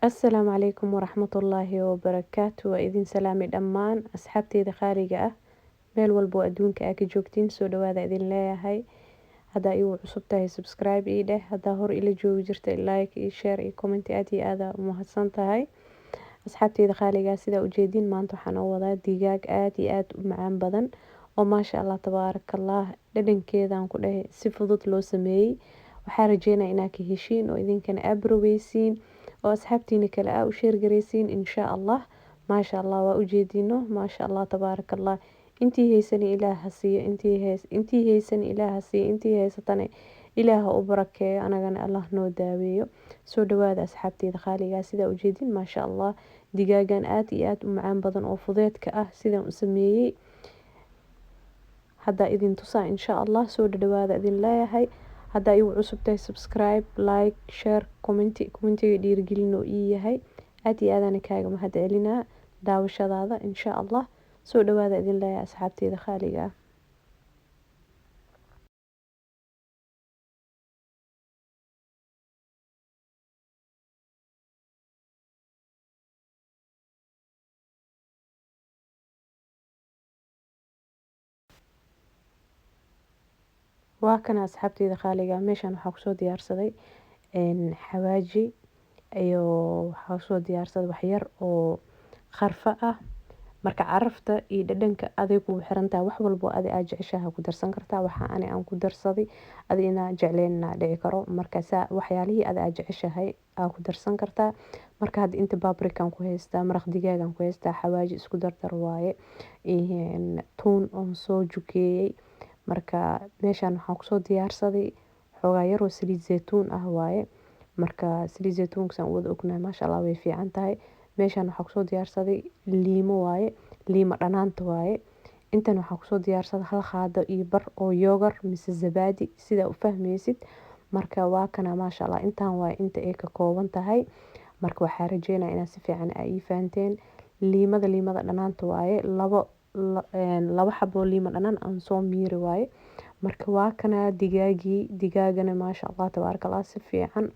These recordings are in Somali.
Asalaamu calaykum waraxmatullaahi wabarakaatu. Waa idin salaami dhammaan asxaabteyda qaaliga ah meel walbo adduunka aa ka joogtiin. Soo dhawaada idin leeyahay. Haddaa igu cusub tahay subscribe ii dheh. Haddaa hor ila joogi jirtay like iyo share iyo comment aad iyo aad u mahadsan tahay. Asxaabteyda qaaliga sida ujeedin maanta waxaan u wadaa digaag aad iyo aad u macaan badan oo maasha Allah tabaarakallah dhadhankeedaan ku dhahay si fudud loo sameeyay. Waxaan rajeynayaa inaad ka heshiin oo idinkana abroweysiin oo asxaabtiina kale aa u share gareysiin insha Allah. maasha Allah waa ujeedino maasha Allah tabaarakallah intii haysan Ilaaha siiyo intii haysan Ilaaha siiyo intii haysatana Ilaaha u barakeeyo anagana Allah noo daaweeyo. Soo dhawaada asxaabteyda qaaliga sida ujeedin maasha Allah digaagan aad iyo aad u macaan badan oo fudeedka ah sidaan u sameeyay. Hadda idin tusaa insha Allah. Soo dhawaada idin leeyahay. Haddaa igu cusub tahay subscribe like share commentiga dhiirigelin oo ii yahay aad iyo aadana kaaga mahad celinaa daawashadaada insha Allah. Soo dhawaada idin leeyahay asxaabteyda qaaliga waa kana asxaabteyda qaaliga meeshan waxaa kusoo diyaarsaday xawaaji iyo waxaa kusoo diyaarsaday wax yar oo qarfa ah. Marka carafta iyo dhadhanka adigu u xirantaa wax walbo aad jeceshahay ku darsan kartaa. Waxa aan ku darsaday adina jecleena dhici karo marka waxyaalihii aad jeceshahay aa ku darsan kartaa. Marka hadda inta paprika ku haystaa maraq digaagan ku haystaa xawaaji isku dardar waaye tuun oo soo jukeeyay. Marka meeshan waxaan kusoo diyaarsaday xoogaa yar oo saliid zeytuun ah waaye. Marka saliid zeytuunka san wada ognahay maasha Allah way fiican tahay. Meeshan waxaa kusoo diyaarsaday liimo waaye liimo dhanaanta waaye. Intan waxaa kusoo diyaarsaday hal qaado iyo bar oo yogurt mise zabadi sida u fahmaysid. Marka waa kana maasha Allah intaan waaye inta ay ka kooban tahay. Marka waxaan rajeynayaa inaad si fiican ay fahanteen liimada dhanaanta waaye laba xabo liimo dhanaan aan soo miiri waaye. Marka waa kana digaagana maasha Allah tabaarakallah si fiican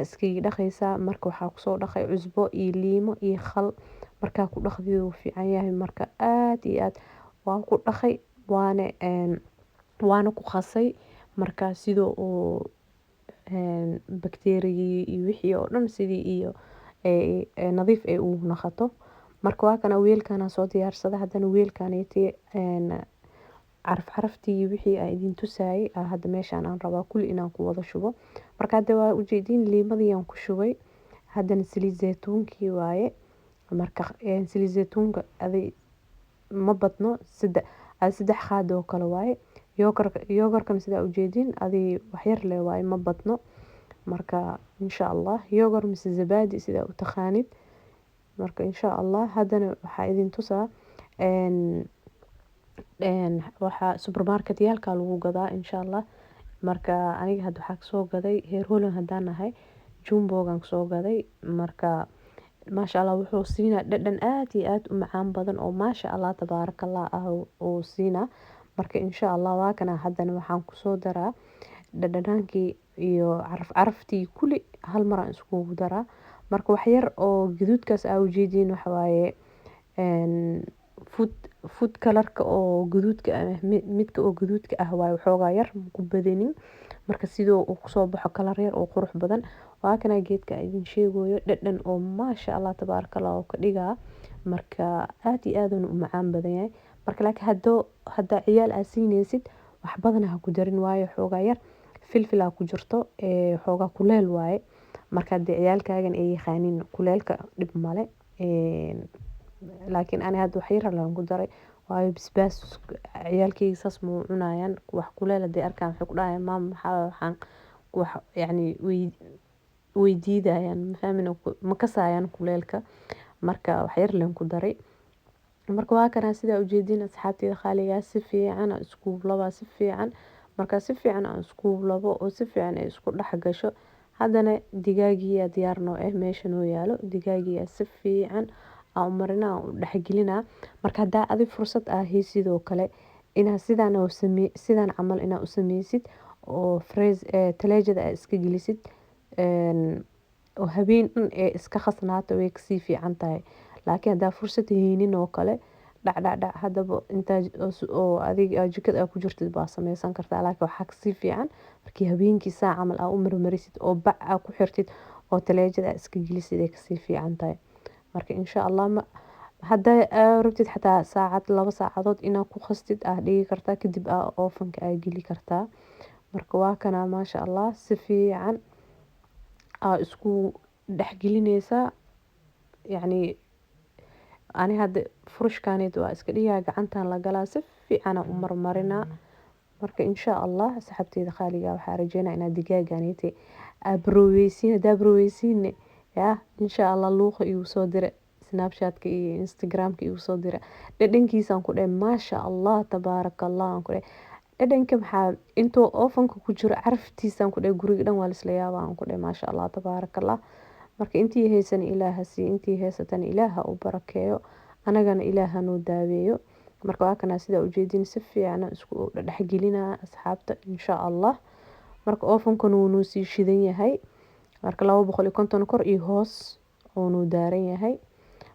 iskaga dhaqaysa. Marka waxaa kusoo dhaqay cusbo iyo liimo iyo khal marka ku dhaqdiyo wuu fiican yahay. Marka aad iyo aad waan ku dhaqay waana ku qasay marka sidoo oo bakteeriya iyo wixii oo dhan sidii iyo nadiif ay u noqoto. Marka waa kana weelkana soo diyaarsaday haddana weelkaneetay caraftii wixii ay idin tusayay hadda meeshan aan rabaa kulli inaan ku wada shubo. Marka hadda waa ujeedin liimadii aan ku shubay haddana saliid zeytuunkii waaye. Marka saliid zeytuunka ma badno saddex qaado kale waaye. Yogurtkan sida ujeedin wax yar leh waaye ma badno. Marka insha Allah yogurt mise zabadi sida u taqaanid. Marka insha Allah haddana waxaa idin tusaa waxa supermarket yaalka lagu gadaa insha Allah. Marka aniga hadda waxaa soo gaday heer Holland haddaan nahay jumbogan soo gaday. Marka maasha Allah wuxuu siinaa dhadhan aad iyo aad u macaan badan oo maasha Allah tabaarakallah oo siinaa. Marka insha Allah waa kana haddana waxaan ku soo daraa dhadhankii iyo caraftii kulli hal mar aan isku daraa. Marka wax yar oo gaduudkaas aa ujeedin waxa waaye food color-ka oo gaduudka midka oo gaduudka ah waaye xoogaa yar ku badanin. Marka sidoo uu kusoo baxo color yar oo qurux badan waa kana geedka idin sheegayo dhadhan oo maasha Allah tabaarakallah oo ka dhigaa. Marka aad iyo aad u macaan badan yahay. Marka laakiin hadda ciyaal aad siinaysid wax badan ha ku darin waayo xoogaa yar filfil ku jirto xoogaa kuleel waaye. Marka hadda ciyaalkaagan ay yaqaanin kuleelka dhib male laakiin ani hadda wax yar la ku daray waayo basbaas ciyaalkayga saas ma cunayaan wax kuleel haday arkaan waxay ku dhahayaan maama maxaa waxaan wax yani way diidayaan ma fahmin ma kasayaan kuleelka. Marka wax yar leen ku daray. Marka waa kana sida ujeedin asxaabteyda qaaliga si fiican isku laba si fiican. Marka si fiican isku labo oo si fiican ay isku dhex gasho. Haddana digaagiya diyaar noo meesha noo yaalo digaagiya si fiican aan marina u dhex gelina. Marka hadda adi fursad sidoo kale ina sidaan camal ina u sameysid oo talaajada iska gelisid oo habeen dhan ee iska khasnaato way kasii fiican tahay. Laakiin haddaa fursad haynin oo kale dhac haddaba intaa oo adiga jikada ku jirtid baa sameysan kartaa. Laakiin waxaa kasii fiican markii habeenkii saac camal aa u marmarisid oo bac aa ku xirtid oo talaajada iska gelisid ay kasii fiican tahay. Marka insha Allah haddaa rabtid xataa saacad 2 saacadood inaad ku khastid dhigi kartaa kadib ovenka geli kartaa. Marka waa kana maasha Allah si fiican isku dhex gelinaysaa yacni ani hadda furushkaaneyda waa iska dhigaa gacantaan la galaa si fiican u marmarinaa. Marka insha Allah asxaabteyda qaaliga waxaa rajeynaa inaad digaaganeyda abroweysiin haddaa abroweysiin yaa insha Allah luuqa igu soo dira snapchat-ka iyo instagram-ka igu soo dira dhadhankiisaan ku dhahay maasha Allah tabaarakallah aan ku dhahay dhadhanka maxaa intuu ovenka ku jiro caraftiisaan ku dhahay guriga dhan waa la isla yaabaa aan ku dhahay maasha Allah tabaarakallah. Marka intii haysan Ilaaha sii intii haysatan Ilaaha u barakeeyo anagana Ilaaha noo daaweeyo. Marka waa kana sida ujeedin si fiican isku dhex gelinaa asxaabta insha Allah. Marka ovenka noo sii shidan yahay marka 250 kor iyo hoos oo noo daaran yahay.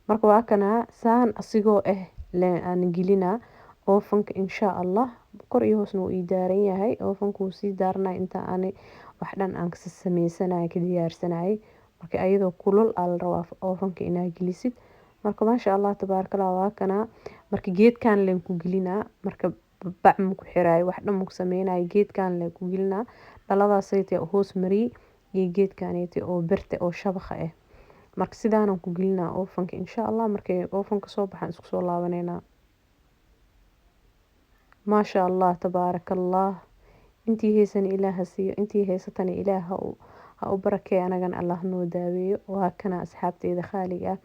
Marka waa kana saan asigoo aan gelinaa ovenka insha Allah kor iyo hoos noo daaran yahay ovenka uu sii daarnaa inta aan wax dhan aan ka sameysanahay ka diyaarsanahay. Marka ayadoo kulul la rabaa ovenka inaad gelisid. Marka maasha Allah tabaarakallah waa kana marka geedkan leen ku gelinaa marka bac ma ku xiraay wax dhan ma ku sameynay geedkan leen ku gelinaa dhaladaas saytay hoos mari iyo geedkaneyda oo birta oo shabaqa marka sidaan ku gelinaa ovenka insha Allah markay ovenka soo baxaan isku soo laabaneena. maasha Allah tabaarakallah intii haysan Ilaaha siiyo intii haysatan Ilaaha ha u barakeeyo anagana Allah noo daaweeyo. Waa kana asxaabteyda qaaliga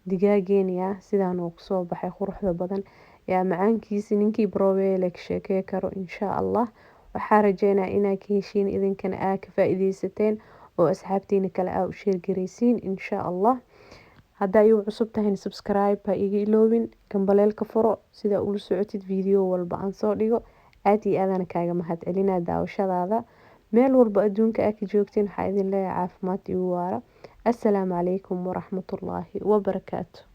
digaageena sidaan uu soo baxay quruxda badan yaa macaankiisa ninkii broweelek sheekay karo insha Allah. Waxaa rajeynaa inaad ka heshiin idinkana aad ka faa'iideysateen oo asxaabteena kale u share gareysiin insha Allah. haddaa igu cusub tahay subscribe ha iga iloobin gambaleelka furo sida ula socotid video walba aan soo dhigo aad iyo aadana kaaga mahadcelinaa daawashadaada meel walba adduunka aad ka joogtiin waxaa idin leeyahay caafimaad iyo waara. Assalaamu calaykum waraxmatullaahi wabarakaatu.